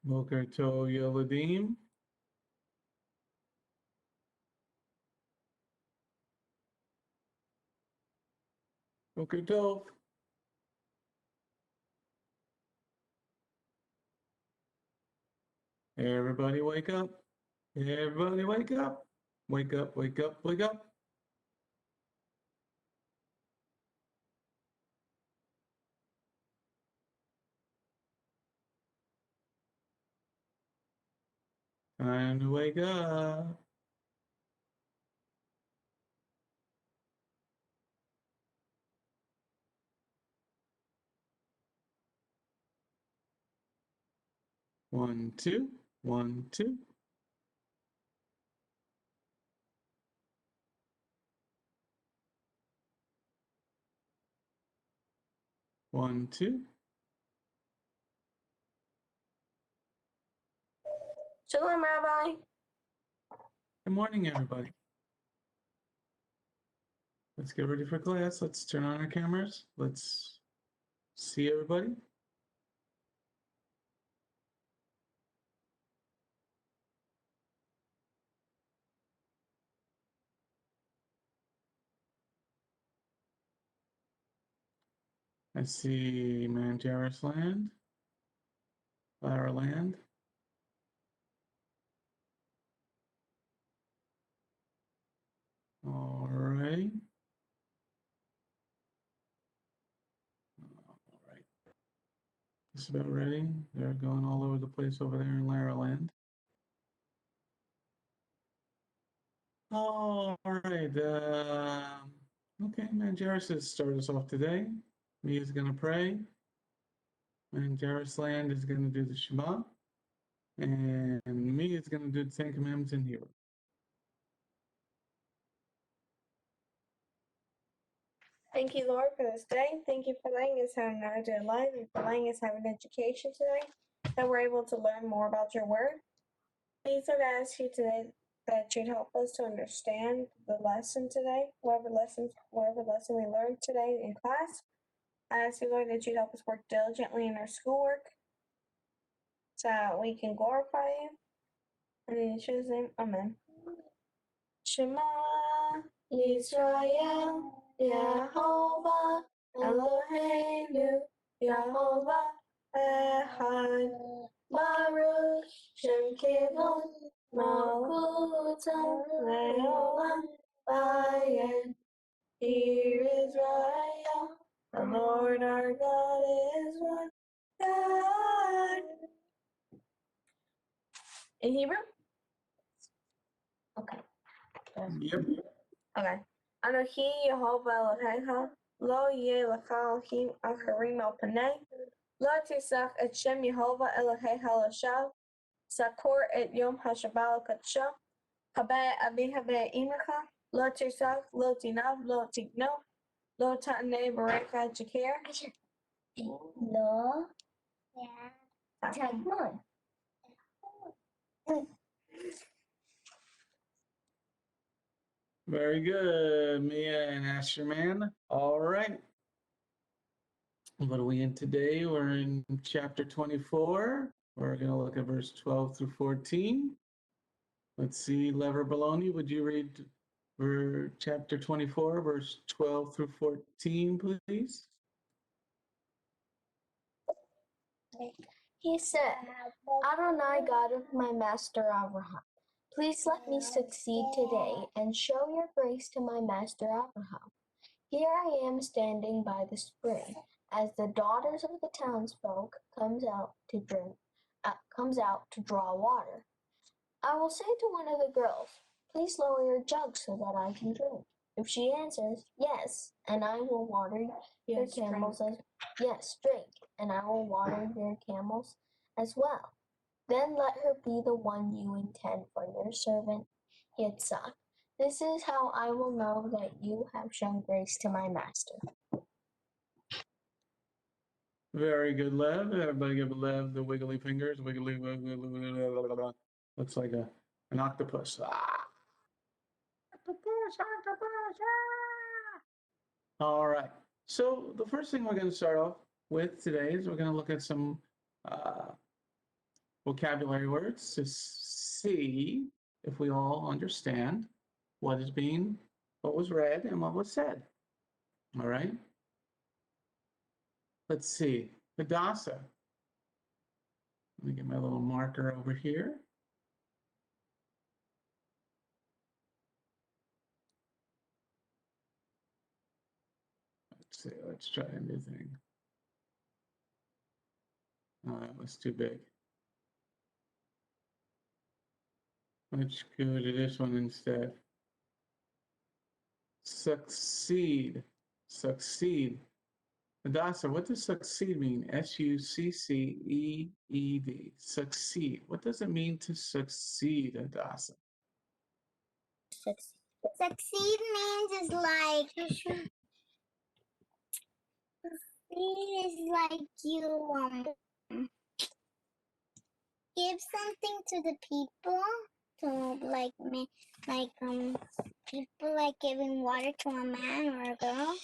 Boker Tov Yeladim. Boker Tov. Everybody wake up. Everybody wake up. Wake up, wake up, wake up. Time to wake up. One, two, 1, 2. One, two. Shalom, Rabbi. Good morning, everybody. Let's get ready for class. Let's turn on our cameras. Let's see everybody. I see Manjaris Land, Flower Land. All right. All right. Just about ready. They're going all over the place over there in Lara Land. All right. Okay, Manjaris has started us off today. Me is going to pray. Manjaris Land is going to do the Shema. And me is going to do the Ten Commandments in Hebrew. Thank you, Lord, for this day. Thank you for letting us have another day of life and for letting us have an education today, that we're able to learn more about your word. Please, Lord, I ask you today that you'd help us to understand the lesson today, whatever lesson we learned today in class. I ask you, Lord, that you'd help us work diligently in our schoolwork so that we can glorify you. And in Yeshua's name, amen. Shema Yisrael, Yehovah Eloheinu, Yehovah Echad, Baruch Shem Kivon, Malchutam Leolam Vayen. Hear Israel, the Lord our God is one God. In Hebrew? Okay. Yep. Okay. Anochi Yehovah Elohecha, lo yeh lecha Elohim acharim al panei, lo tisach et Shem Yehovah Elohecha l'shav, sakor et yom hashabal katsha, habe abi habe imecha, lo tisach, lo tinav, lo tigno, lo ta'nei barecha jakir. No. Yeah. Come on. Very good, Mia and Asherman. All right. What are we in today? We're in chapter 24. We're going to look at verse 12 through 14. Let's see, Lever Baloney, would you read for chapter 24, verse 12 through 14, please? He said, Adonai, God of my master Abraham, please let me succeed today and show your grace to my master Abraham. Here I am standing by the spring, as the daughters of the townsfolk comes out to draw water. I will say to one of the girls, please lower your jug so that I can drink. If she answers, yes, and I will water your camels drink, and I will water your camels as well. Then let her be the one you intend for your servant Yitzhak. This is how I will know that you have shown grace to my master. Very good, Lev. Everybody give Lev the wiggly fingers. Wiggly, wiggly, wiggly. Looks like an octopus. Octopus, octopus. All right. So the first thing we're going to start off with today is we're going to look at some vocabulary words to see if we all understand what was read and what was said. All right. Let's see. Hadassah. Let me get my little marker over here. Let's see. Let's try a new thing. Oh, that was too big. Let's go to this one instead. Succeed. Succeed. Hadassah, what does succeed mean? Succeed. Succeed. What does it mean to succeed, Hadassah? Succeed means is like you give something to the people to people like giving water to a man or a girl.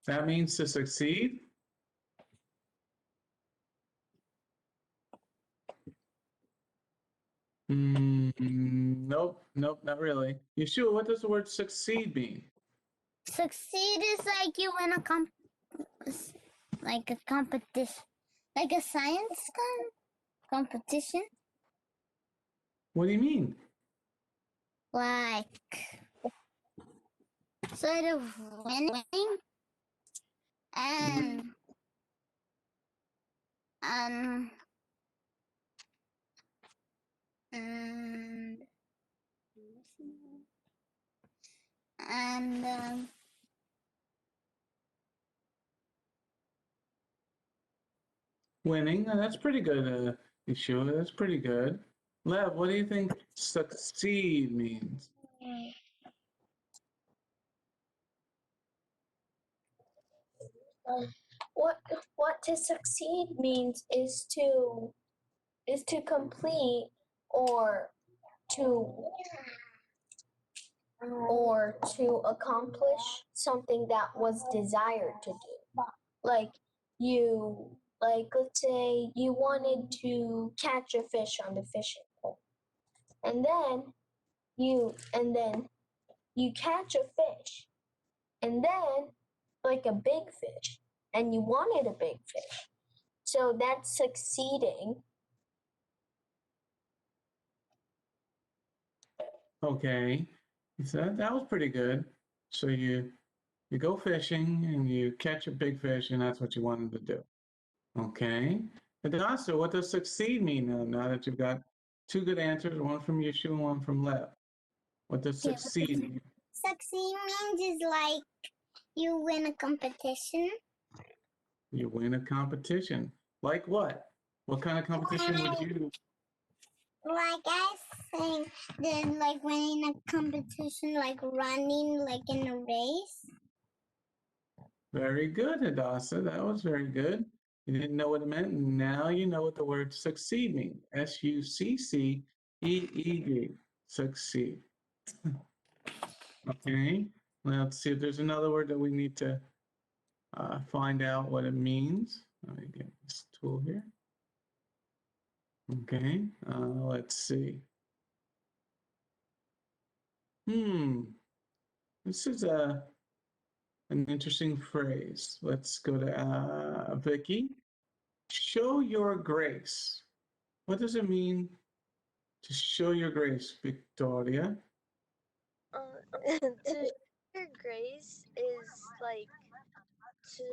That means to succeed? Nope, not really. Yeshua, what does the word succeed mean? Succeed is like you win a competition, like a science competition. What do you mean? Like sort of winning and um and and Winning. That's pretty good, Yeshua. That's pretty good. Lev, what do you think succeed means? What to succeed means is to complete or to accomplish something that was desired to do. Like let's say you wanted to catch a fish on the fishing pole, and then you catch a fish, and then like a big fish, and you wanted a big fish, so that's succeeding. Okay, so that was pretty good. So you go fishing and you catch a big fish, and that's what you wanted to do. Okay. Hadassah, what does succeed mean now that you've got two good answers, one from Yeshua and one from Lev? What does succeed mean? succeed means is like you win a competition. You win a competition. Like what? What kind of competition would you? Like I think then like winning a competition, like running like in a race. Very good, Hadassah. That was very good. You didn't know what it meant. Now you know what the word succeed means. Succeed. Succeed. Okay. Let's see if there's another word that we need to find out what it means. Let me get this tool here. Okay. Let's see. This is an interesting phrase. Let's go to Vicky. Show your grace. What does it mean to show your grace, Victoria? To share grace is like to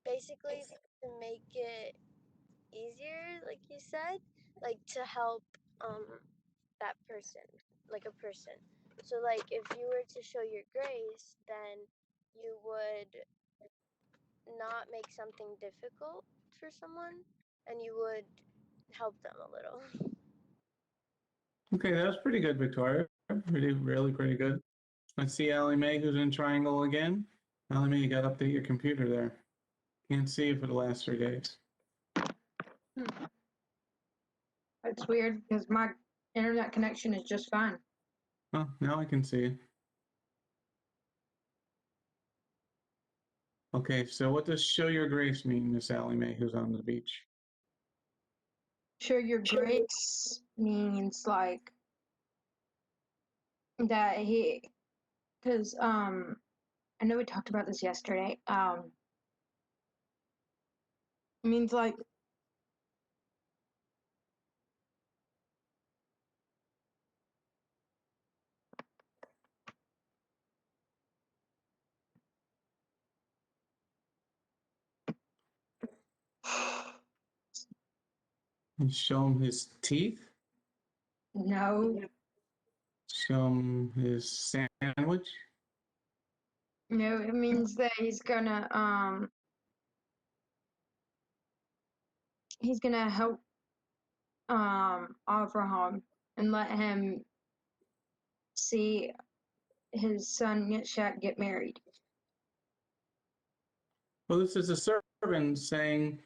basically to make it easier, like you said, like to help that person, like a person. So like if you were to show your grace, then you would not make something difficult for someone, and you would help them a little. Okay, that was pretty good, Victoria. Really pretty good. I see Allie Mae, who's in Triangle again. Allie Mae, you got to update your computer there. Can't see you for the last 3 days. That's weird because my internet connection is just fine. Oh, now I can see you. Okay, so what does show your grace mean, Miss Allie Mae, who's on the beach? Show your grace means like that because I know we talked about this yesterday. Means like And show him his teeth. no, Show him his sandwich. no, it means that he's gonna help Abraham and let him see his son Mhsa get married. Well, this is a servant saying,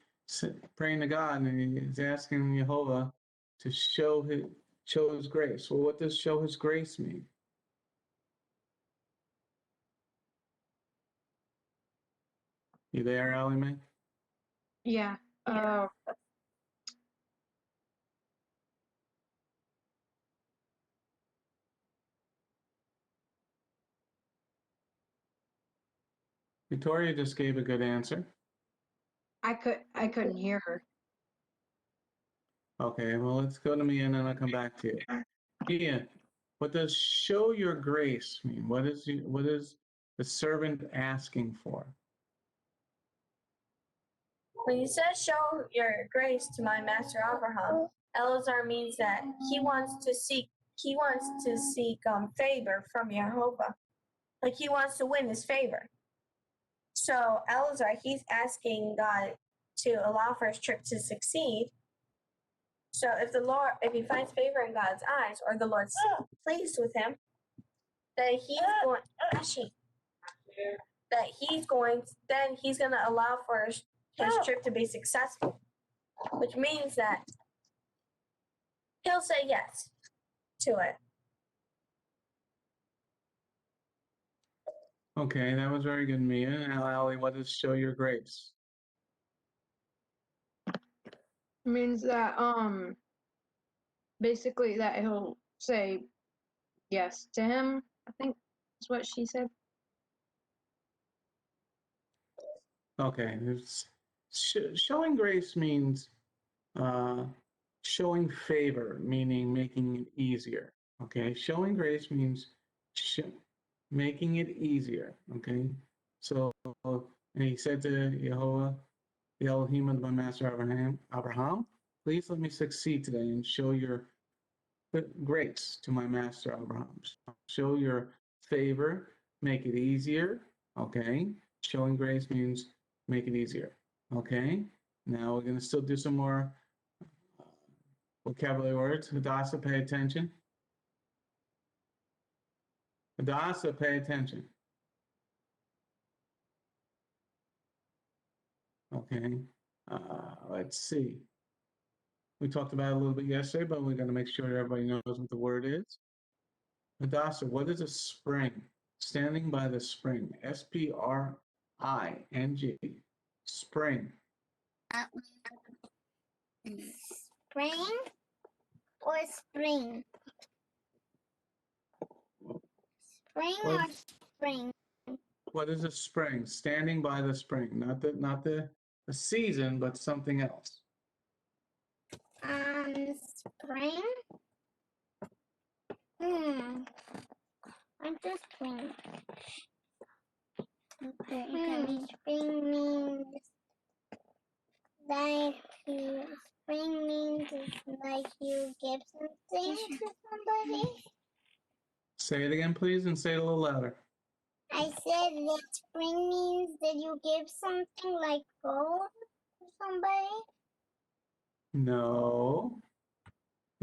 praying to God, and he's asking Jehovah to show his grace. Well, what does show his grace mean? You there, Allie Mae? Yeah. Victoria just gave a good answer. I couldn't hear her. Okay, well, let's go to Mia and then I'll come back to you. Mia, what does show your grace mean? What is the servant asking for? When you said show your grace to my master Abraham, Elazar means that he wants to seek favor from Jehovah. Like he wants to win his favor. So Elazar, he's asking God to allow for his trip to succeed. So if he finds favor in God's eyes, or the Lord's pleased with him, then he's going to allow for his trip to be successful, which means that he'll say yes to it. Okay, that was very good, Mia. Now, Allie, what does show your grace? It means that basically that he'll say yes to him, I think is what she said. Okay, showing grace means showing favor, meaning making it easier. Okay, showing grace means making it easier. Okay, so and he said to Jehovah, the Elohim of my master Abraham, please let me succeed today and show your grace to my master Abraham. Show your favor, make it easier. Okay, showing grace means make it easier. Okay, now we're going to still do some more vocabulary words. Hadassah, pay attention. Hadassah, pay attention. Okay, let's see. We talked about it a little bit yesterday, but we're going to make sure everybody knows what the word is. Hadassah, what is a spring? Standing by the spring. S-P-R-I-N-G. Spring. Spring or spring? Spring or spring? What is a spring? Standing by the spring, not the season, but something else. Spring. What does spring? Okay, spring means like spring means like you give something to somebody. Say it again, please, and say it a little louder. I said that spring means that you give something like gold to somebody. No.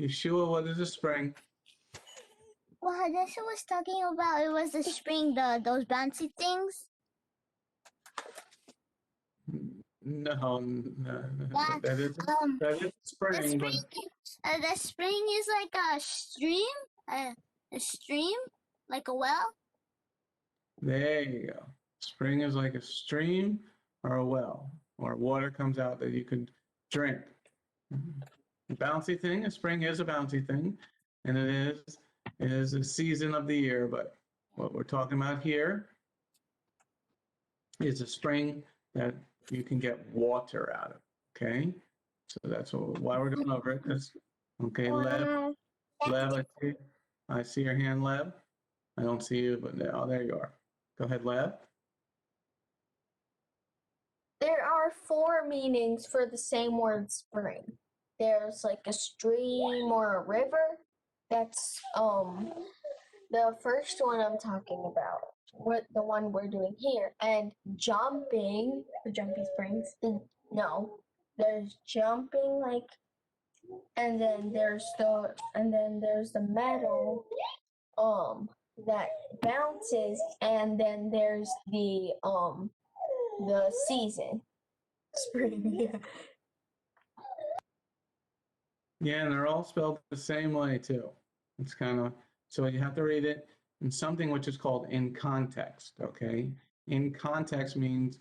Yeshua, what is a spring? Well, that's what I was talking about. It was the spring, those bouncy things. No, that is spring. The spring is like a stream, a stream, like a well. There you go. Spring is like a stream or a well, or water comes out that you can drink. bouncy thing. A spring is a bouncy thing, and it is a season of the year. But what we're talking about here is a spring that you can get water out of. Okay, so that's why we're going over it. Okay, Lev, Lev, I see your hand, Lev. I don't see you, but there you are. Go ahead, Lev. There are 4 meanings for the same word spring. There's like a stream or a river. That's the first one I'm talking about. The one we're doing here. And jumping. The jumpy springs. No. There's jumping like, and then there's the meadow that bounces, and then there's the season. Spring, yeah. Yeah, and they're all spelled the same way too. It's kind of, so you have to read it in something which is called in context, okay? In context means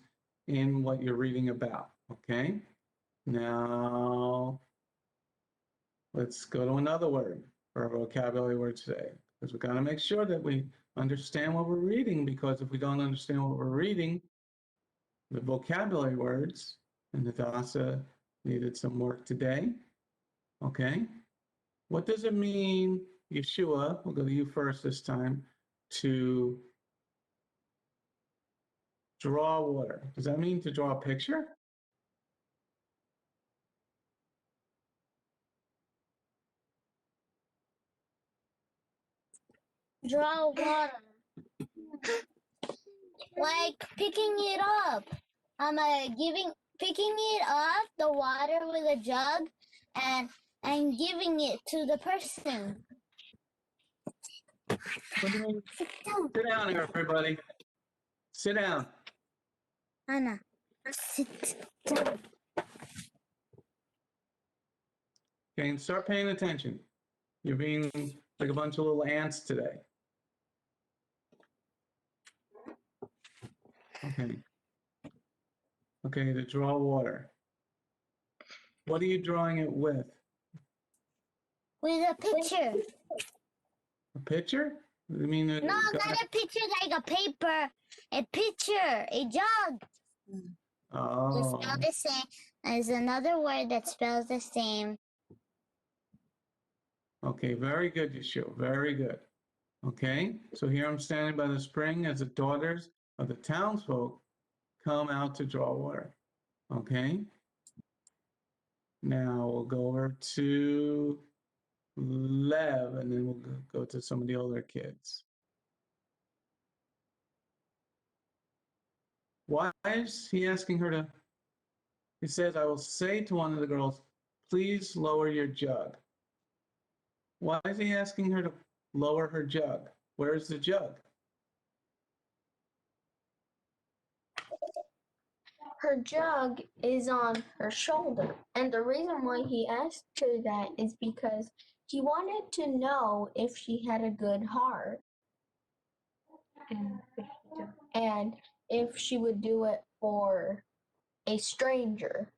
in what you're reading about, okay? Now, let's go to another word for our vocabulary word today, because we've got to make sure that we understand what we're reading, because if we don't understand what we're reading, the vocabulary words, and Natasha needed some work today, okay? What does it mean, Yeshua, we'll go to you first this time, to draw water? Does that mean to draw a picture? Draw water. Like picking it up. Picking it up, the water with a jug, and giving it to the person. What do you mean? Sit down, everybody. Sit down. Anna, sit down. Okay, and start paying attention. You're being like a bunch of little ants today. Okay. Okay, to draw water. What are you drawing it with? With a picture. A picture? I mean, No, not a picture like a paper. A picture, a jug. Oh. It's spelled the same. There's another word that spells the same. Okay, very good, Yeshua. Very good. Okay, so here I'm standing by the spring as the daughters of the townsfolk come out to draw water. Okay. Now we'll go over to Lev, and then we'll go to some of the older kids. Why is he asking her to? He says, I will say to one of the girls, please lower your jug. Why is he asking her to lower her jug? Where's the jug? Her jug is on her shoulder. And the reason why he asked her that is because he wanted to know if she had a good heart and if she would do it for a stranger.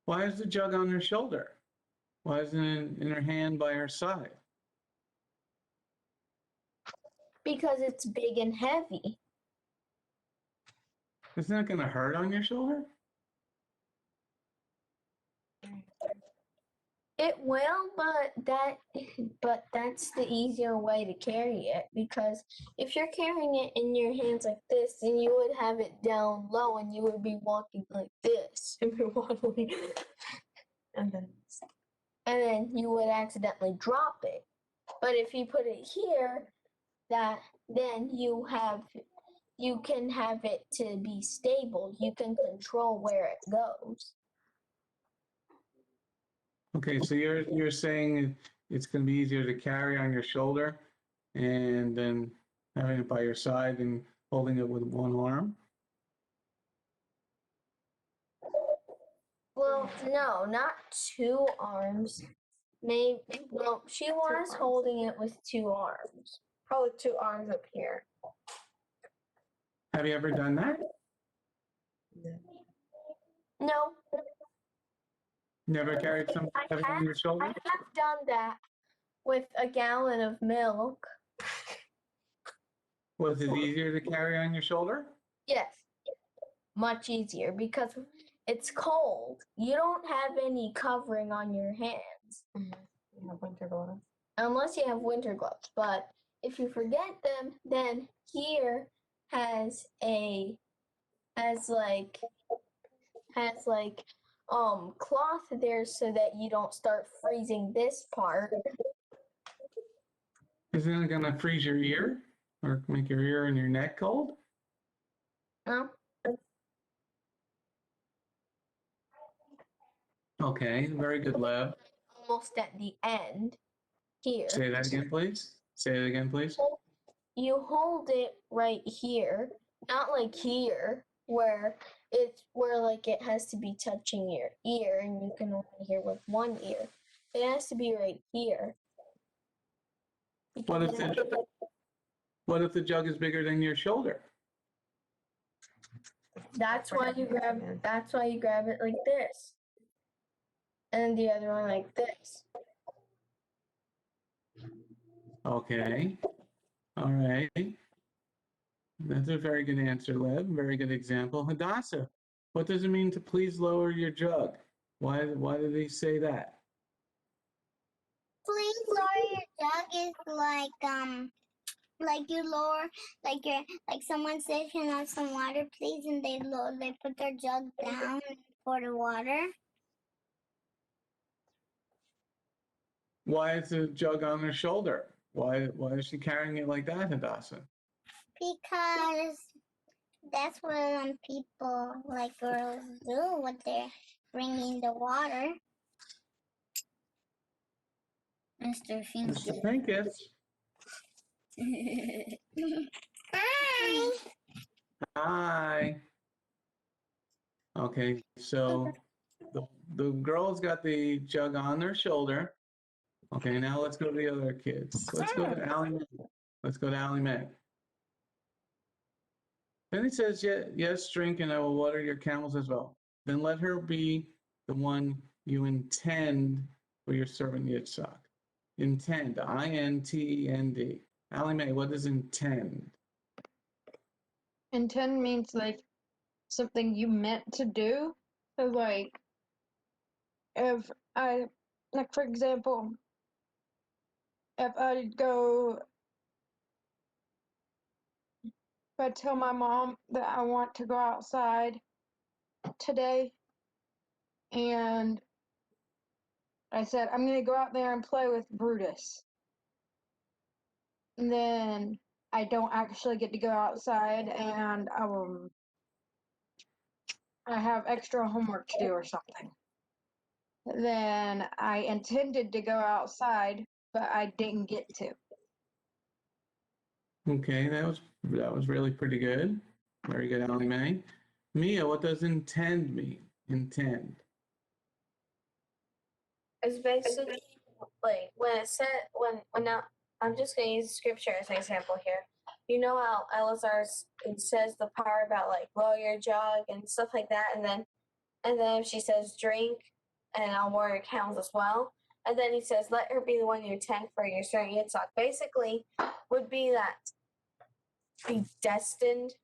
Why is the jug on her shoulder? Why isn't it in her hand by her side? Because it's big and heavy. Isn't that going to hurt on your shoulder? It will, but that's the easier way to carry it, because if you're carrying it in your hands like this, then you would have it down low and you would be walking like this and you're waddling. And And then you would accidentally drop it. But if you put it here, then you can have it to be stable. You can control where it goes. Okay, so you're saying it's going to be easier to carry on your shoulder and then having it by your side and holding it with one arm? Well, no, not 2 arms. Maybe, well, she was holding it with 2 arms. probably 2 arms up here. Have you ever done that? No, Never carried something heavy on your I shoulder? have done that with a gallon of milk. Was it easier to carry on your shoulder? Yes, much easier because it's cold. You don't have any covering on your hands. You have winter gloves. Unless you have winter gloves. But if you forget them, then here has cloth there so that you don't start freezing this part. Isn't it gonna freeze your ear or make your ear and your neck cold? No? Okay, very good, Lev. Almost at the end here. Say that again, please. Say it again, please. You hold it right here, not like here, where like it has to be touching your ear and you can only hear with one ear. It has to be right here. What if the jug is bigger than your shoulder? That's why you grab it like this. And the other one like this. Okay. All right. That's a very good answer, Lev. Very good example. Hadassah, what does it mean to please lower your jug? Why did they say that? Please lower your jug is like you lower like someone says can have some water please and they put their jug down for the water. Why is the jug on her shoulder? Why is she carrying it like that, Hadassah? Because that's what people like girls do when they're bringing the water. Mr. Finky. Mr. Pincus. Hi. Hi. Okay, so the girls got the jug on their shoulder. Okay, now let's go to the other kids. Let's go to Allie Mae. Let's go to Allie Mae. Then he says, yes, drink, and I will water your camels as well. Then let her be the one you intend for your servant Yitzhak. Intend, I-N-T-E-N-D. Allie Mae, what does intend? Intend means like something you meant to do. So like if I like for example, if I tell my mom that I want to go outside today and I said I'm gonna go out there and play with Brutus. And then I don't actually get to go outside and I have extra homework to do or something. Then I intended to go outside, but I didn't get to. Okay, that was really pretty good. Very good, Allie Mae. Mia, what does intend mean? Intend. It's basically like when it said when now I'm just gonna use scripture as an example here. You know how it says the part about like lower your jug and stuff like that, and then if she says drink and I'll water your camels as well. And then he says, let her be the one you intend for your certain Yitzhak. Basically would be that be destined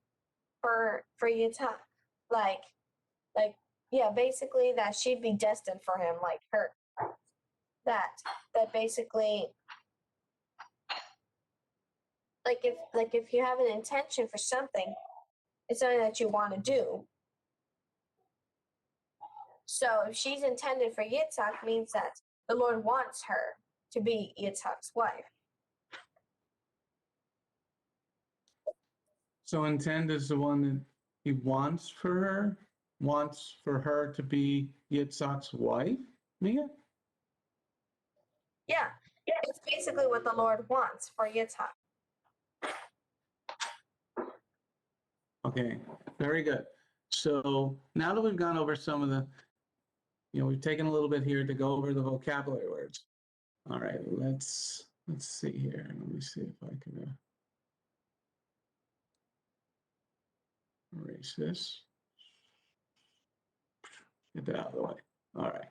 for Yitzhak. Like yeah, basically that she'd be destined for him, like her. That basically if you have an intention for something, it's something that you want to do. So if she's intended for Yitzhak, means that the Lord wants her to be Yitzhak's wife. So intend is the one that he wants for her to be Yitzhak's wife, Mia? Yeah, it's basically what the Lord wants for Yitzhak. Okay, very good. So now that we've gone over some of the, we've taken a little bit here to go over the vocabulary words. All right, let's see here. Let me see if I can erase this. Get that out of the way. All right.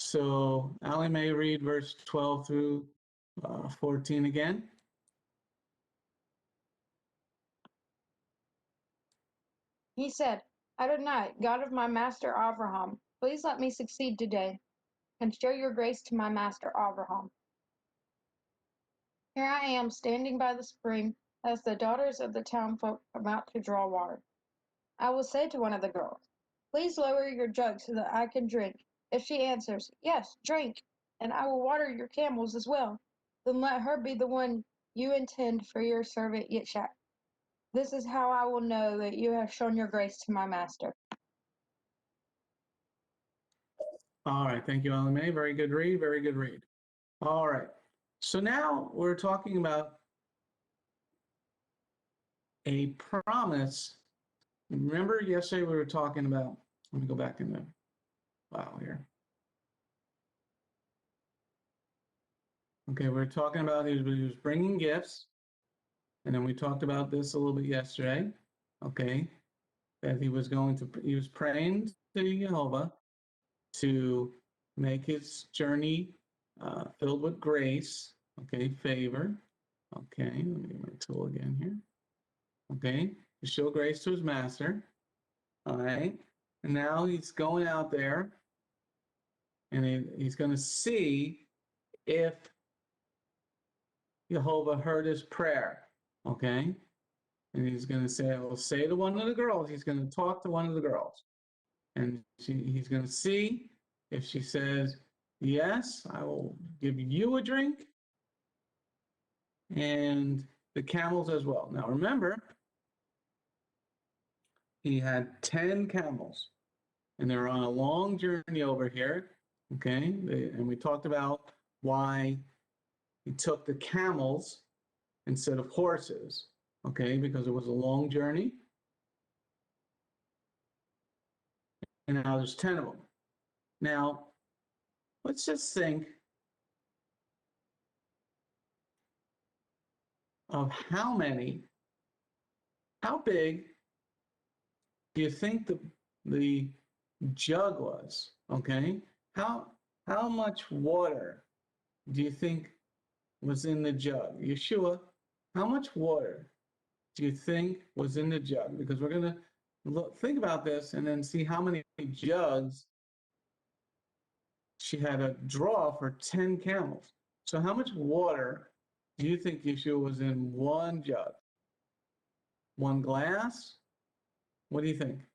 So Allie may read verse 12 through 14 again. He said, Adonai, God of my master Abraham, please let me succeed today and show your grace to my master Abraham. Here I am standing by the spring as the daughters of the townfolk come out to draw water. I will say to one of the girls, please lower your jug so that I can drink. If she answers, yes, drink, and I will water your camels as well, then let her be the one you intend for your servant Yitzhak. This is how I will know that you have shown your grace to my master. All right, thank you, Allie Mae. Very good read, very good read. All right, so now we're talking about a promise. Remember yesterday we were talking about, let me go back in the file here. Okay, we were talking about he was bringing gifts, and then we talked about this a little bit yesterday, okay, that he was praying to Jehovah to make his journey filled with grace, okay, favor, okay, let me get my tool again here, okay, to show grace to his master, all right, and now he's going out there, and he's going to see if Jehovah heard his prayer, okay, and he's going to say, "Well, say to one of the girls." He's going to talk to one of the girls, and he's going to see if she says, "Yes, I will give you a drink," and the camels as well. Now, remember, he had 10 camels, and they're on a long journey over here, okay? And we talked about why he took the camels instead of horses, okay? Because it was a long journey. And now there's 10 of them. Now, let's just think of how big do you think the jug was, okay? How much water do you think was in the jug? Yeshua, how much water do you think was in the jug? Because we're going to think about this and then see how many jugs she had to draw for 10 camels. So how much water do you think Yeshua was in one jug? One glass? What do you think?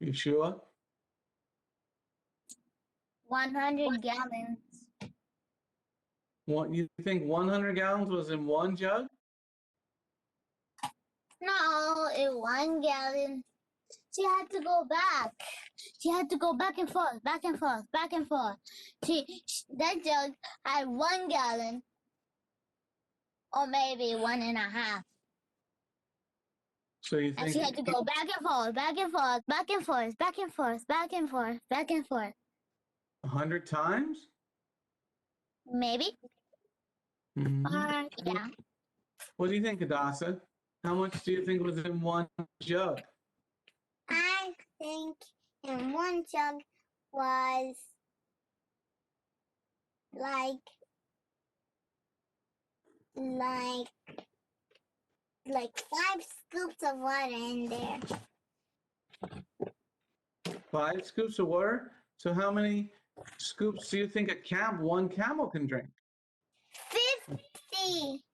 Yeshua? 100 gallons. What, you think 100 gallons was in one jug? No, in 1 gallon. She had to go back. She had to go back and forth, back and forth, back and forth. That jug had 1 gallon, or maybe 1.5. So you And think she had to go back and forth, back and forth, back and forth, back and forth, back and forth, back and forth. 100 times? Maybe. Mhm. Yeah. What do you think, Adasa? How much do you think was in one jug? I think in one jug was like like 5 scoops of water in there. 5 scoops of water? So how many scoops do you think one camel can drink? 50.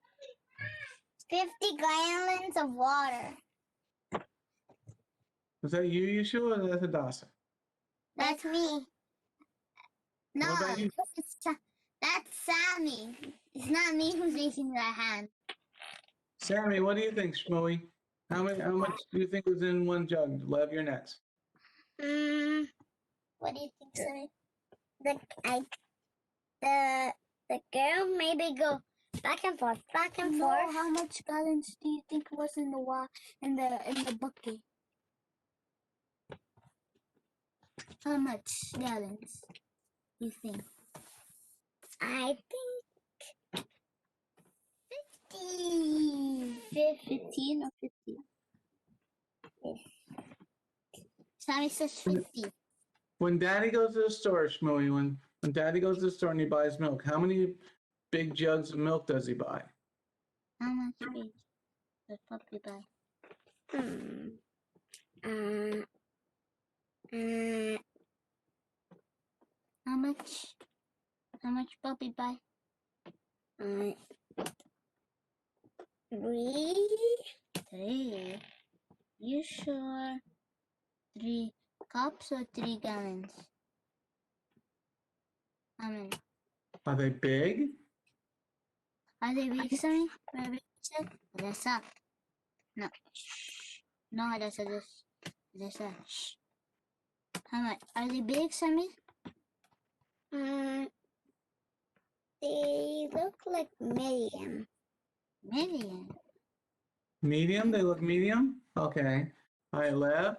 50 gallons of water. Was that you, Yeshua, or that's Adasa? That's me. No, What about you? that's Sammy. It's not me who's raising that hand. Sammy, what do you think, Shmooey? How much do you think was in one jug? Lev, you're next. What do you think, Sammy? The girl maybe go back and forth, back and forth. How much gallons do you think was in the in the bucket? How much gallons do you think? I think 50. 15 or 50. Sammy says 50. When Daddy goes to the store, Shmooey, when Daddy goes to the store and he buys milk, how many big jugs of milk does he buy? How much big does Puppy buy? How much? How much Puppy buy? 3. You sure? 3 cups or 3 gallons? How many? Are they big? Are they big, Sammy? Are they big? That's up. No. No, that's a this. That's a shh. How much? Are they big, Sammy? They look like medium. Medium? Medium? They look medium? Okay. All right, Lev.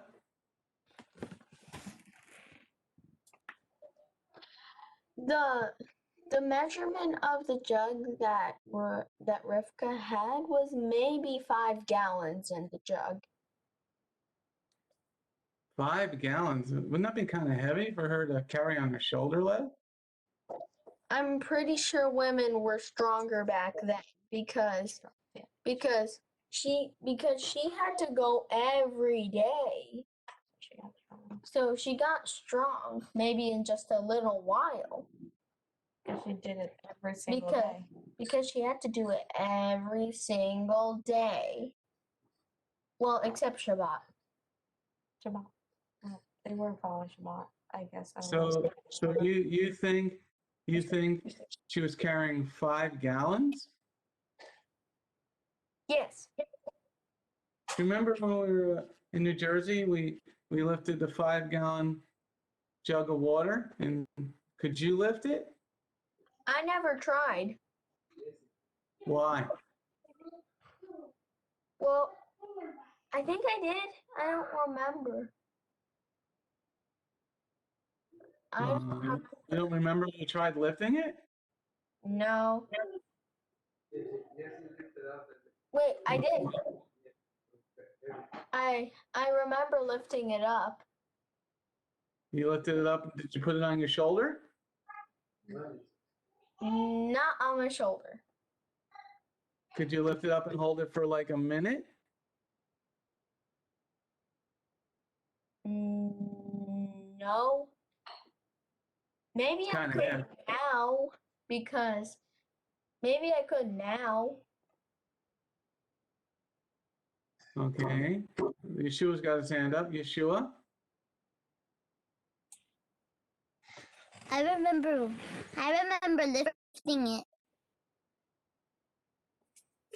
The measurement of the jug that Rivka had was maybe 5 gallons in the jug. 5 gallons. Wouldn't that be kind of heavy for her to carry on her shoulder, Lev? I'm pretty sure women were stronger back then because she had to go every day. So she got strong maybe in just a little while. She did it every single day. Because she had to do it every single day. Well, except Shabbat. Shabbat. They were following Shabbat, I guess. So you think she was carrying 5 gallons? Yes. Remember when we were in New Jersey, we lifted the 5-gallon jug of water, and could you lift it? I never tried. Why? Well, I think I did. I don't remember. You don't remember when you tried lifting it? No. Wait, I did. I remember lifting it up. You lifted it up. Did you put it on your shoulder? Not on my shoulder. Could you lift it up and hold it for like a minute? No. Maybe I Kinda, could yeah. now because maybe I could now. Okay. Yeshua's got his hand up. Yeshua? I remember lifting it.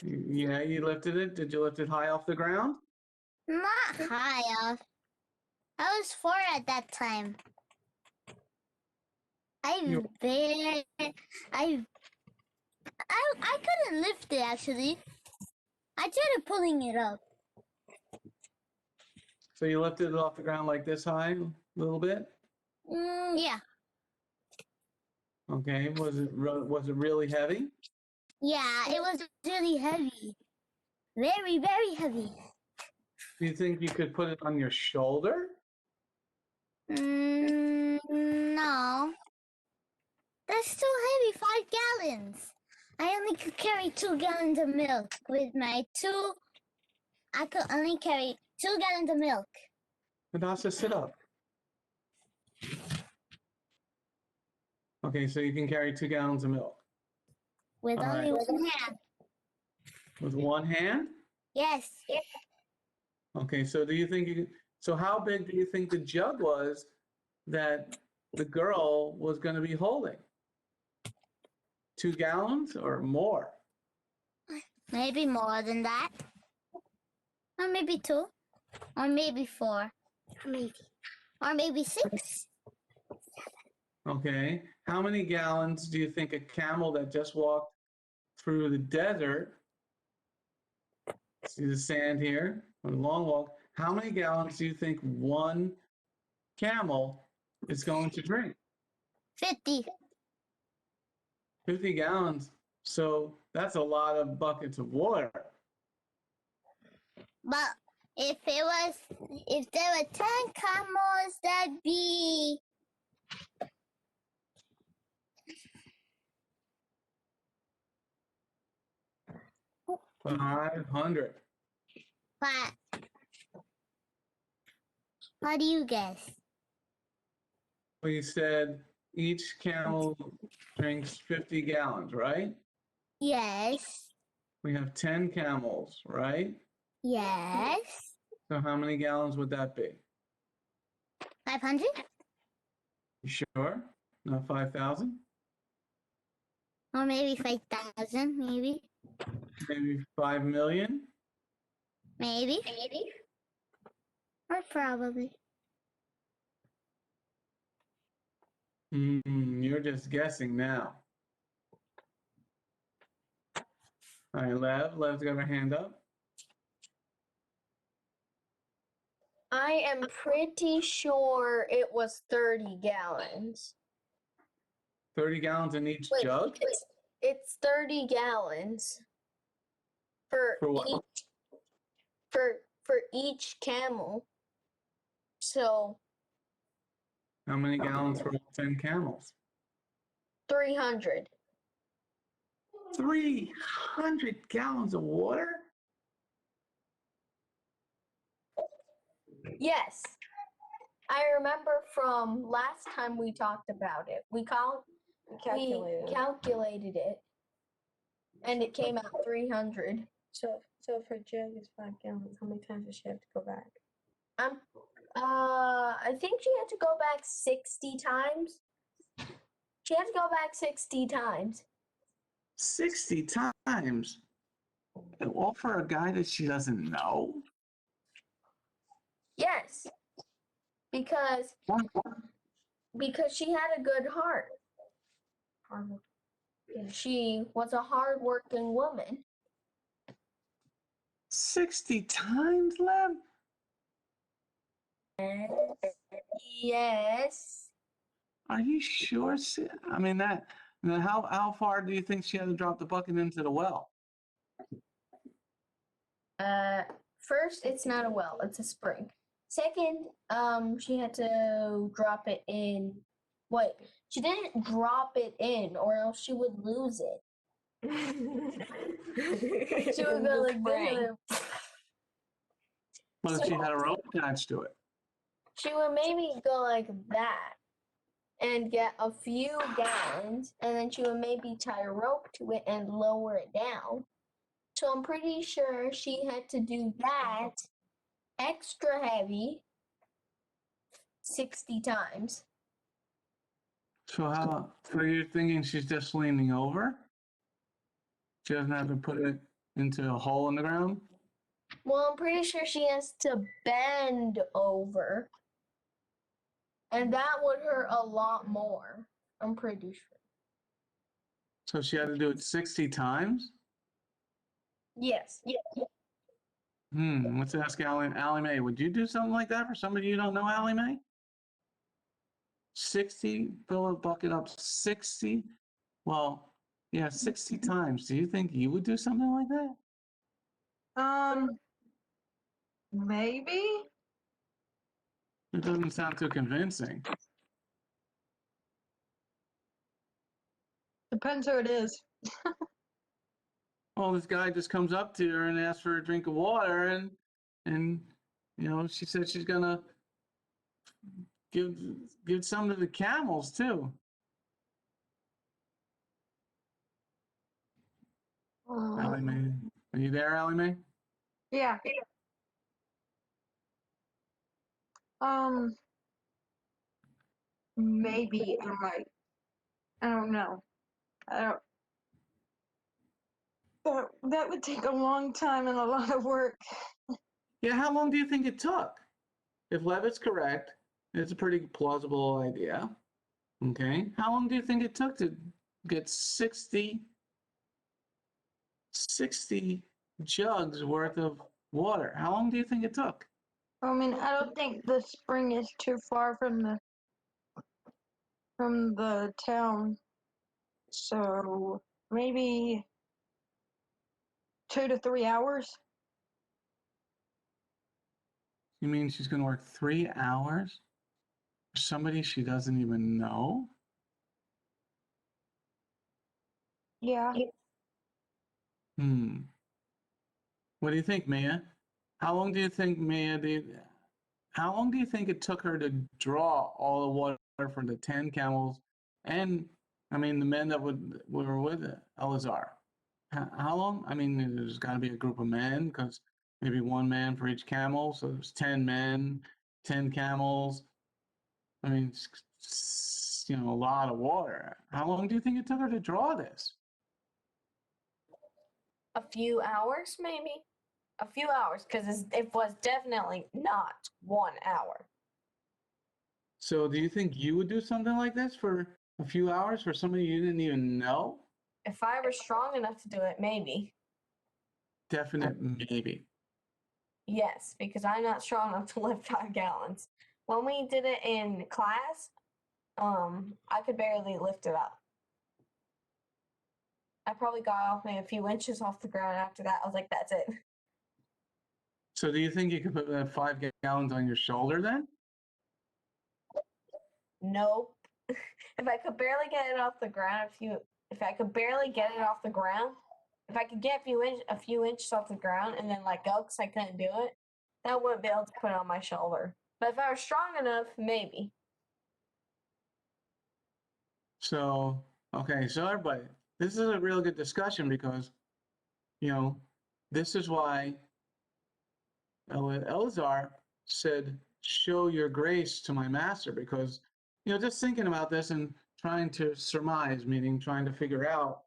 Yeah, you lifted it. Did you lift it high off the ground? Not high off. I was 4 at that time. I couldn't lift it actually. I tried pulling it up. So you lifted it off the ground like this high, a little bit? Yeah. Okay. Was it really heavy? Yeah, it was really heavy. Very, very heavy. Do you think you could put it on your shoulder? No. That's too heavy, 5 gallons. I only could carry 2 gallons of milk with my 2. I could only carry 2 gallons of milk. Hadassah, sit up. Okay, so you can carry 2 gallons of milk. With All only right. 1 hand. With one hand? Yes. Okay, so so how big do you think the jug was that the girl was going to be holding? 2 gallons or more? Maybe more than that. Or maybe 2. Or maybe 4. Or maybe 6. Okay, how many gallons do you think a camel that just walked through the desert, see the sand here, a long walk, how many gallons do you think one camel is going to drink? 50. 50 gallons. So that's a lot of buckets of water. But If there were 10 camels, that'd be 500. what? What do you guess? We said each camel drinks 50 gallons, right? Yes. We have 10 camels, right? Yes. So how many gallons would that be? 500? You sure? Not 5,000? Or maybe 5,000, maybe. Maybe 5 million? Maybe. Or probably. You're just guessing now. All right, Lev's got her hand up. I am pretty sure it was 30 gallons. 30 gallons in each Wait, jug? it's 30 gallons for what? each camel. So How many gallons for all 10 camels? 300. 300 gallons of water? Yes. I remember from last time we talked about it. We calculated it. And it came out 300. So if her jug is 5 gallons, how many times does she have to go back? I think she had to go back 60 times. She had to go back 60 times. 60 times? All for a guy that she doesn't know? Yes. Because she had a good heart. She was a hardworking woman. 60 times, Lev? Yes. Are you sure? I mean, how far do you think she had to drop the bucket into the well? First, it's not a well, it's a spring. Second, she had to drop it in. Wait, she didn't drop it in, or else she would lose it. She would go like this. What if she had a rope attached to it? She would maybe go like that and get a few gallons, and then she would maybe tie a rope to it and lower it down. So I'm pretty sure she had to do that extra heavy 60 times. So you're thinking she's just leaning over? She doesn't have to put it into a hole in the ground? Well, I'm pretty sure she has to bend over. And that would hurt a lot more. I'm pretty sure. So she had to do it 60 times? Yes. Let's ask Allie Mae. Would you do something like that for somebody you don't know, Allie Mae? 60, fill a bucket up 60? Well, yeah, 60 times. Do you think you would do something like that? Maybe. It doesn't sound too convincing. Depends who it is. Well, this guy just comes up to her and asks for a drink of water, and she said she's gonna give some to the camels too. Allie Mae, are you there, Allie Mae? Yeah. Maybe I might. I don't know. That would take a long time and a lot of work. Yeah, how long do you think it took? If Levitt's correct, it's a pretty plausible idea. Okay, how long do you think it took to get 60 jugs worth of water? How long do you think it took? I mean, I don't think the spring is too far from the town. So maybe 2 to 3 hours. You mean she's going to work 3 hours for somebody she doesn't even know? Yeah. What do you think, Mia? How long do you think, how long do you think it took her to draw all the water for the 10 camels and, I mean, the men that were with Eleazar? How long? I mean, there's got to be a group of men because maybe one man for each camel. So there's 10 men, 10 camels. I mean, a lot of water. How long do you think it took her to draw this? A few hours, maybe. A few hours, because it was definitely not 1 hour. So do you think you would do something like this for a few hours for somebody you didn't even know? If I were strong enough to do it, maybe. Definite maybe. Yes, because I'm not strong enough to lift 5 gallons. When we did it in class, I could barely lift it up. I probably got off maybe a few inches off the ground after that. I was like, that's it. So do you think you could put that 5 gallons on your shoulder then? Nope. If I could barely get it off the ground, if I could barely get it off the ground, if I could get a few inches off the ground and then let go because I couldn't do it, then I wouldn't be able to put it on my shoulder. But if I was strong enough, maybe. So, okay, so everybody, this is a real good discussion because, this is why Eleazar said, show your grace to my master, because, just thinking about this and trying to surmise, meaning trying to figure out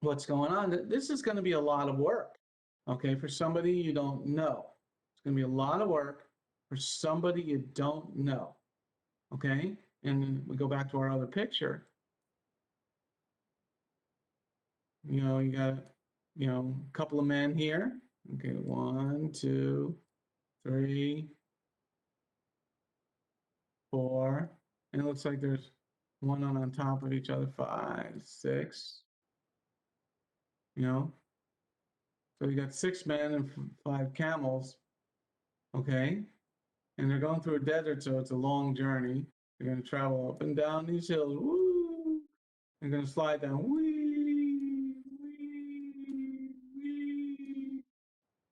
what's going on, this is going to be a lot of work, okay, for somebody you don't know. It's going to be a lot of work for somebody you don't know, okay? And we go back to our other picture. You got, a couple of men here. Okay, 1, 2, 3, 4. And it looks like there's one on top of each other, 5, 6. So you got 6 men and 5 camels. Okay. And they're going through a desert, so it's a long journey. They're going to travel up and down these hills. Woo! They're going to slide down. Wee, wee, wee.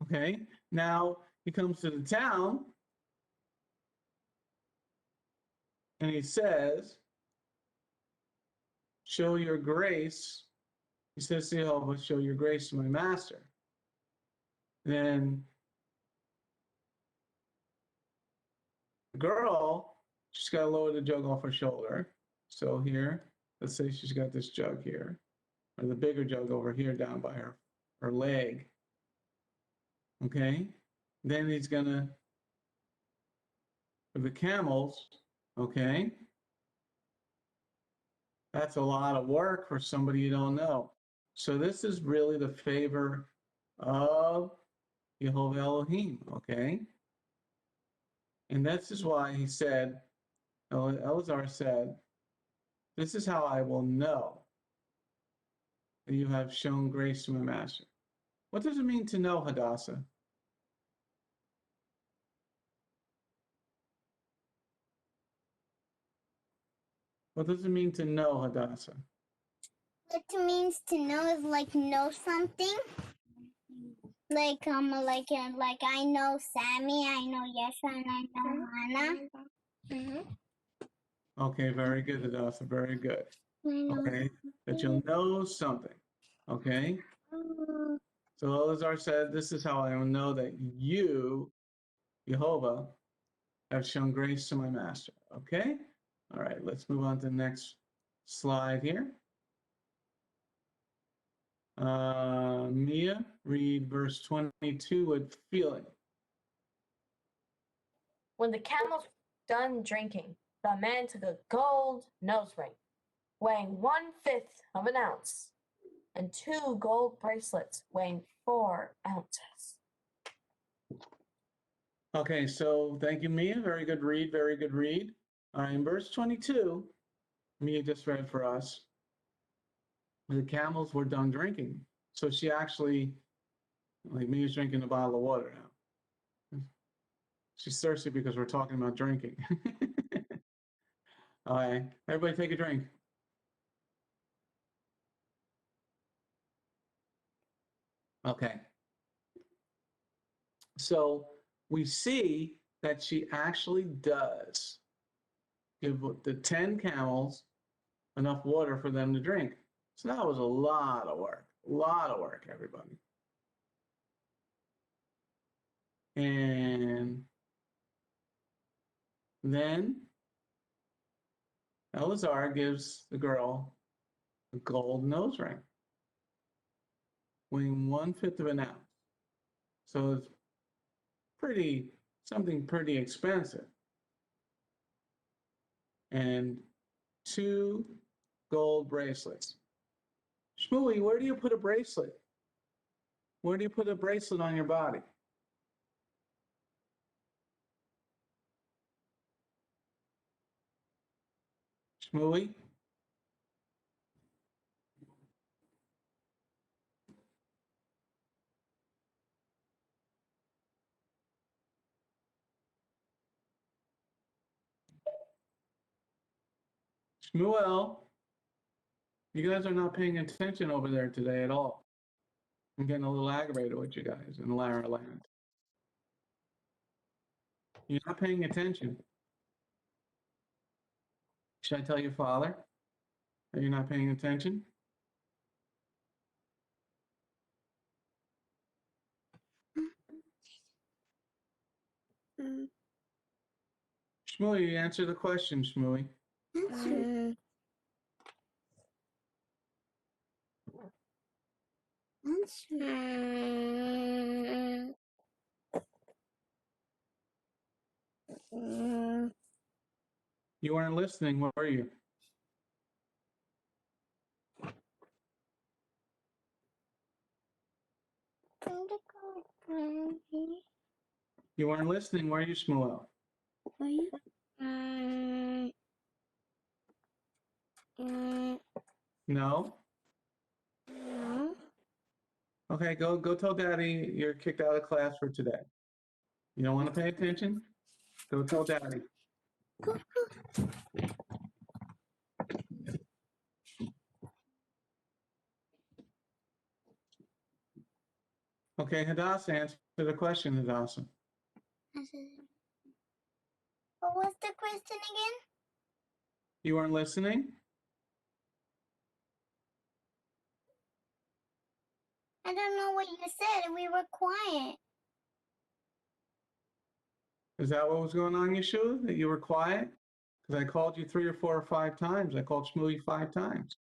Okay. Now he comes to the town and he says, show your grace. He says to Jehovah, show your grace to my master. Then the girl, she's got to lower the jug off her shoulder. So here, let's say she's got this jug here, or the bigger jug over here down by her leg. Okay. Then he's going to, for the camels, okay. That's a lot of work for somebody you don't know. So this is really the favor of Jehovah Elohim, okay? And this is why he said, Eleazar said, this is how I will know that you have shown grace to my master. What does it mean to know, Hadassah? What does it mean to know, Hadassah? What it means to know is like know something. Like I know Sammy, I know Yeshua, and I know Hannah. Okay, very good, Hadassah, very good. Okay, that you'll know something, okay? So Eleazar said, this is how I will know that you, Jehovah, have shown grace to my master, okay? All right, let's move on to the next slide here. Mia, read verse 22 with feeling. When the camels were done drinking, the man took a gold nose ring, weighing 1/5 of an ounce, and 2 gold bracelets weighing 4 ounces. Okay, so thank you, Mia. Very good read, very good read. All right, in verse 22, Mia just read for us, the camels were done drinking. So she actually, like Mia's drinking a bottle of water now. She's thirsty because we're talking about drinking. All right, everybody take a drink. Okay. So we see that she actually does give the 10 camels enough water for them to drink. So that was a lot of work, everybody. And then Eleazar gives the girl a gold nose ring, weighing 1/5 of an ounce. So it's something pretty expensive. And 2 gold bracelets. Shmooey, where do you put a bracelet? Where do you put a bracelet on your body? Shmooey? Shmuel, you guys are not paying attention over there today at all. I'm getting a little aggravated with you guys in Lara land. You're not paying attention. Should I tell your father that you're not paying attention? Shmooey, answer the question, Shmooey. You weren't listening, were you? You weren't listening, were you, Shmuel? No? Okay, go tell Daddy you're kicked out of class for today. You don't want to pay attention? Go tell Daddy. Okay, Hadassah, answer the question, Hadassah. What was the question again? You weren't listening? I don't know what you said. We were quiet. Is that what was going on, Yeshua? That you were quiet? Because I called you 3 or 4 or 5 times. I called Shmooey 5 times.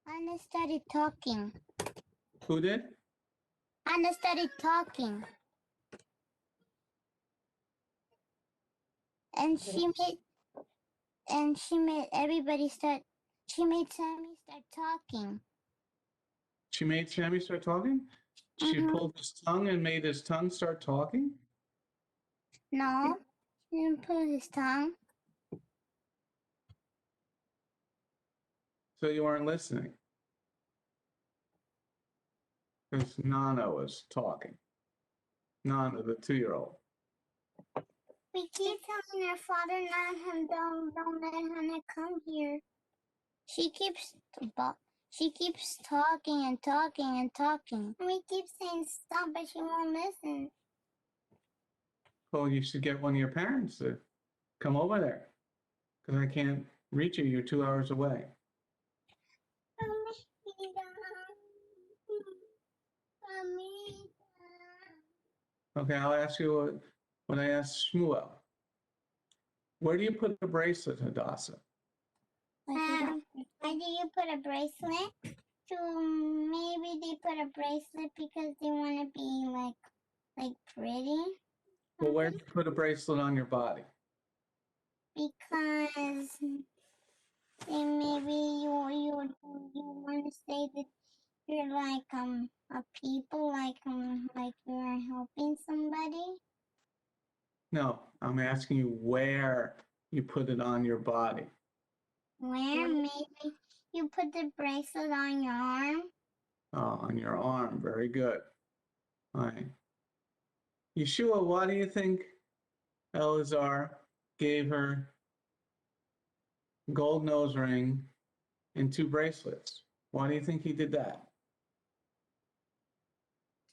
Anna started talking. Who did? Anna started talking. And she made everybody start, she made Sammy start talking. She made Sammy start talking? She pulled his tongue and made his tongue start talking? No, she didn't pull his tongue. So you weren't listening? Because Nana was talking. Nana, the 2-year-old. We keep telling her father don't let Hannah come here. She keeps talking and talking and talking. And we keep saying stop, but she won't listen. Well, you should get one of your parents to come over there. Because I can't reach you. You're 2 hours away. Okay, I'll ask you what I asked Shmuel. Where do you put a bracelet, Hadassah? Why do you put a bracelet? Maybe they put a bracelet because they want to be like pretty. Well, where do you put a bracelet on your body? Because maybe you want to say that you're like a people like you're helping somebody. No, I'm asking you where you put it on your body. Where maybe you put the bracelet on your arm. on your arm. Very good. All right. Yeshua, why do you think Eleazar gave her gold nose ring and 2 bracelets? Why do you think he did that?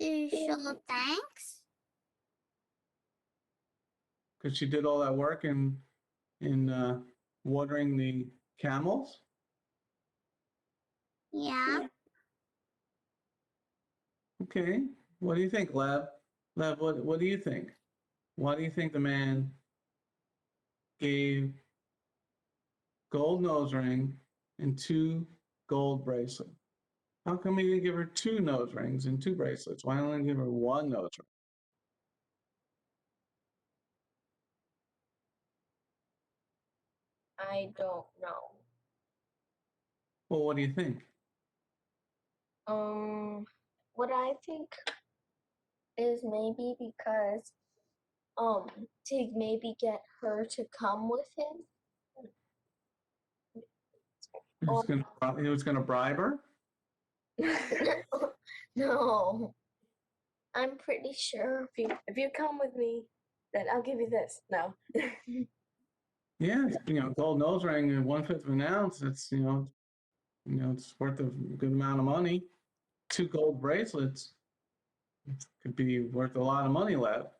To show thanks. Because she did all that work in watering the camels? Yeah. Okay. What do you think, Lev? Lev, what do you think? Why do you think the man gave gold nose ring and 2 gold bracelets? How come he didn't give her 2 nose rings and 2 bracelets? Why only give her 1 nose ring? I don't know. Well, what do you think? What I think is maybe because to maybe get her to come with him. He was gonna bribe her? No, I'm pretty sure If you come with me, then I'll give you this. No. Yeah, gold nose ring and 1/5 of an ounce. It's it's worth a good amount of money. 2 gold bracelets could be worth a lot of money, Lev.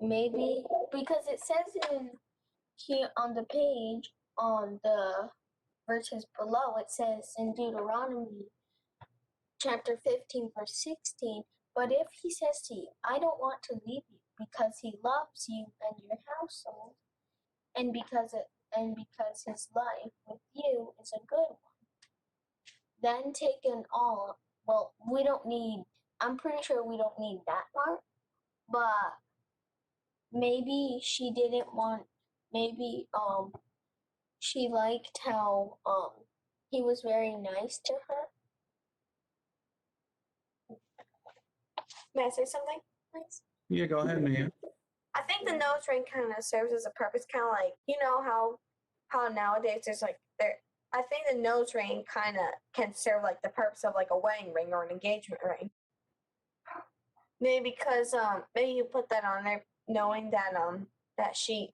Maybe because it says in here on the page on the verses below, it says in Deuteronomy chapter 15 verse 16, but if he says to you, I don't want to leave you because he loves you and your household, and because his life with you is a good one, then take an all. Well, we don't need. I'm pretty sure we don't need that part, but maybe she didn't want. Maybe she liked how he was very nice to her. May I say something, please? Yeah, go ahead, Mia. I think the nose ring kind of serves as a purpose, kind of like how nowadays there's like there. I think the nose ring kind of can serve like the purpose of like a wedding ring or an engagement ring. Maybe because maybe you put that on there knowing that that she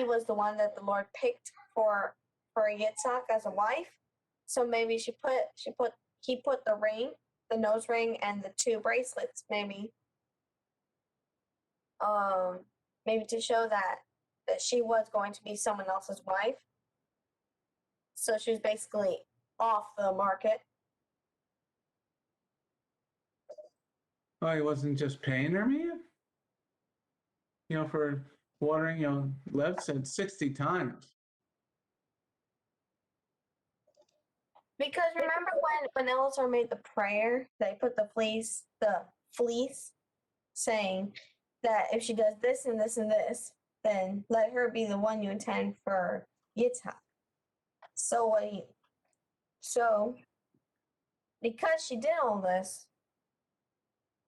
was the one that the Lord picked for Yitzhak as a wife. So maybe he put the ring, the nose ring, and the 2 bracelets. Maybe to show that she was going to be someone else's wife. So she was basically off the market. Oh, he wasn't just paying her, Mia? For watering, Lev said 60 times. Because remember when Eleazar made the prayer, they put the fleece, saying that if she does this and this and this, then let her be the one you intend for Yitzhak. So because she did all this,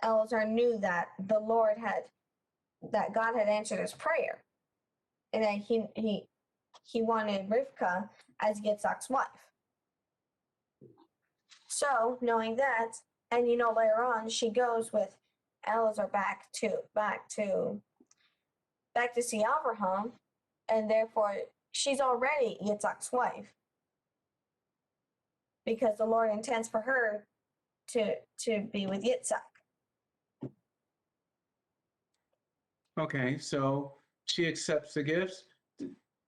Eleazar knew that that God had answered his prayer, and that he wanted Rivka as Yitzhak's wife. So knowing that, and later on she goes with Eleazar back to see Abraham, and therefore she's already Yitzhak's wife because the Lord intends for her to be with Yitzhak. Okay, so she accepts the gifts.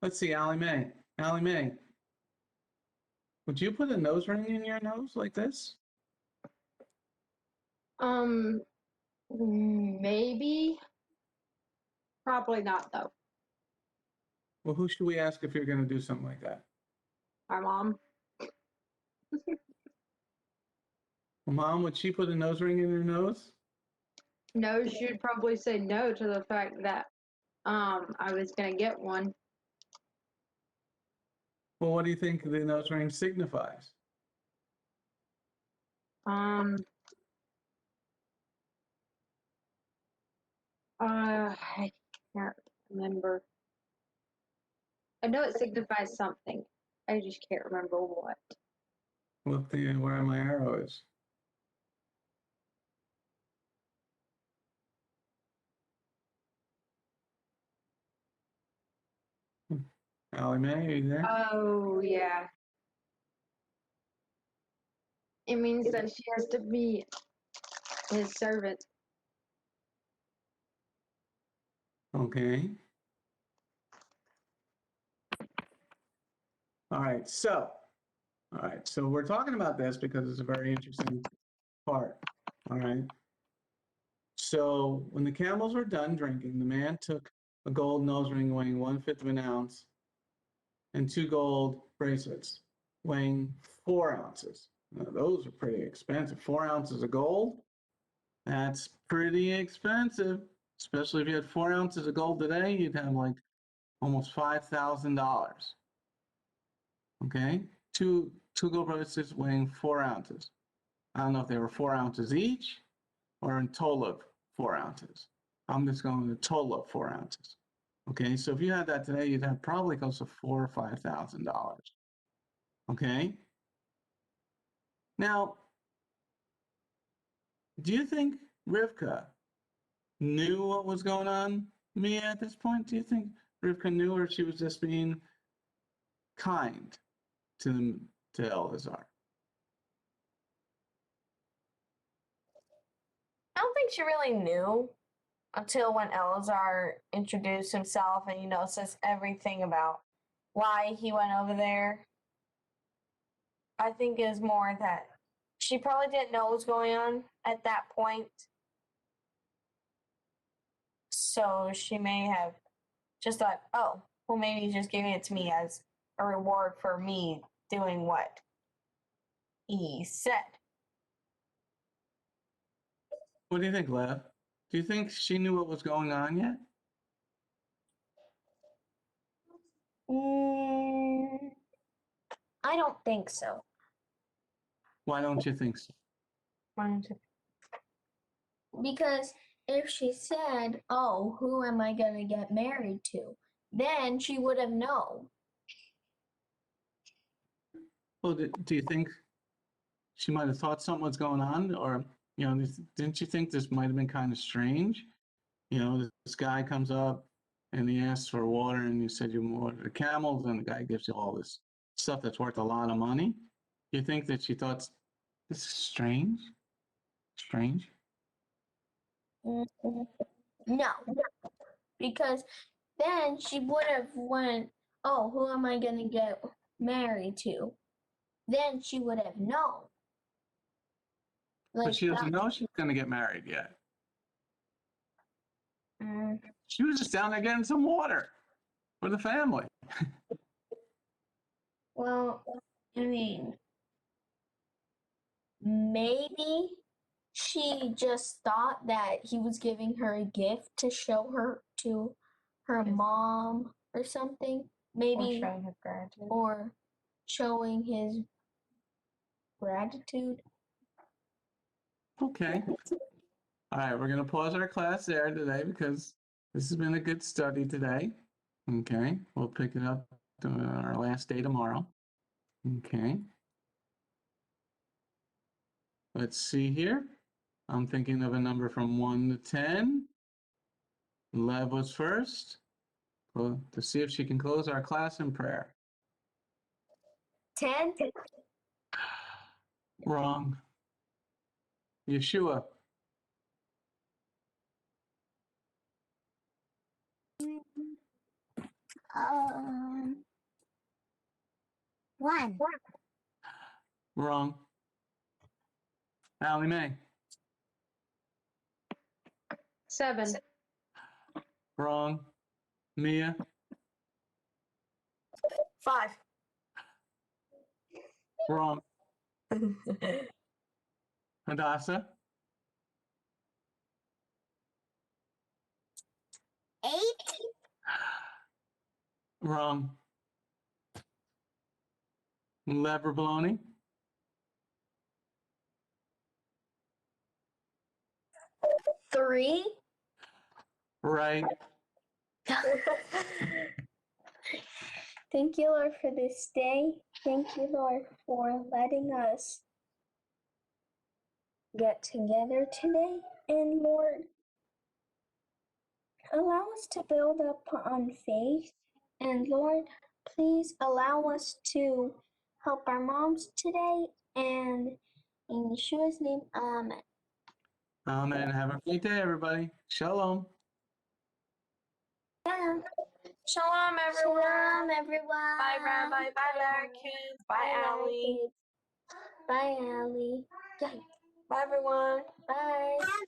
Let's see, Allie Mae. Allie Mae, would you put a nose ring in your nose like this? Maybe. Probably not though. Well, who should we ask if you're going to do something like that? Our mom. Well, Mom, would she put a nose ring in her nose? No, she'd probably say no to the fact that I was gonna get one. Well, what do you think the nose ring signifies? I can't remember. I know it signifies something. I just can't remember what. Look where my arrow is. Allie Mae, are you there? Oh, yeah. It means that she has to be his servant. Okay. All right, so we're talking about this because it's a very interesting part. All right. So when the camels were done drinking, the man took a gold nose ring weighing 1/5 of an ounce and 2 gold bracelets weighing 4 ounces. Now, those are pretty expensive. 4 ounces of gold, that's pretty expensive. Especially if you had 4 ounces of gold today, you'd have like almost $5,000. Okay, two gold bracelets weighing 4 ounces. I don't know if they were 4 ounces each or in total of 4 ounces. I'm just going to total of 4 ounces. Okay, so if you had that today, you'd have probably close to $4,000 or $5,000. Okay. Now, do you think Rivka knew what was going on, Mia, at this point? Do you think Rivka knew, or she was just being kind to Elazar? I don't think she really knew until when Elazar introduced himself and, says everything about why he went over there. I think it was more that she probably didn't know what was going on at that point. So she may have just thought, oh, well, maybe he's just giving it to me as a reward for me doing what he said. What do you think, Lev? Do you think she knew what was going on yet? I don't think so. Why don't you think so? Because if she said, oh, who am I going to get married to? Then she would have known. Well, do you think she might have thought something was going on? Or, didn't you think this might have been kind of strange? This guy comes up and he asks for water, and you said you water the camels, and the guy gives you all this stuff that's worth a lot of money. You think that she thought, this is strange? Strange? No, because then she would have went, oh, who am I going to get married to? Then she would have known. But she doesn't know she's going to get married yet. She was just down there getting some water for the family. Well, I mean, maybe she just thought that he was giving her a gift to show her to her mom or something. Maybe Or showing his gratitude. Or showing his gratitude. Okay. All right, we're going to pause our class there today because this has been a good study today. Okay, we'll pick it up on our last day tomorrow. Okay. Let's see here. I'm thinking of a number from 1 to 10. Lev was first. Well, to see if she can close our class in prayer. 10. Wrong. Yeshua. One. Wrong. Allie Mae. 7. Wrong. Mia. 5. Wrong. Hadassah. 8. Wrong. Lever bologna. 3. Right. Thank you, Lord, for this day. Thank you, Lord, for letting us get together today. And Lord, allow us to build up on faith. And Lord, please allow us to help our moms today. And in Yeshua's name, amen. Amen. Have a great day, everybody. Shalom. Yeah. Shalom, everyone. Shalom, everyone. Bye, Rabbi. Bye, Americans. Bye, Allie. Bye, Allie. Yeah. Bye, everyone. Bye.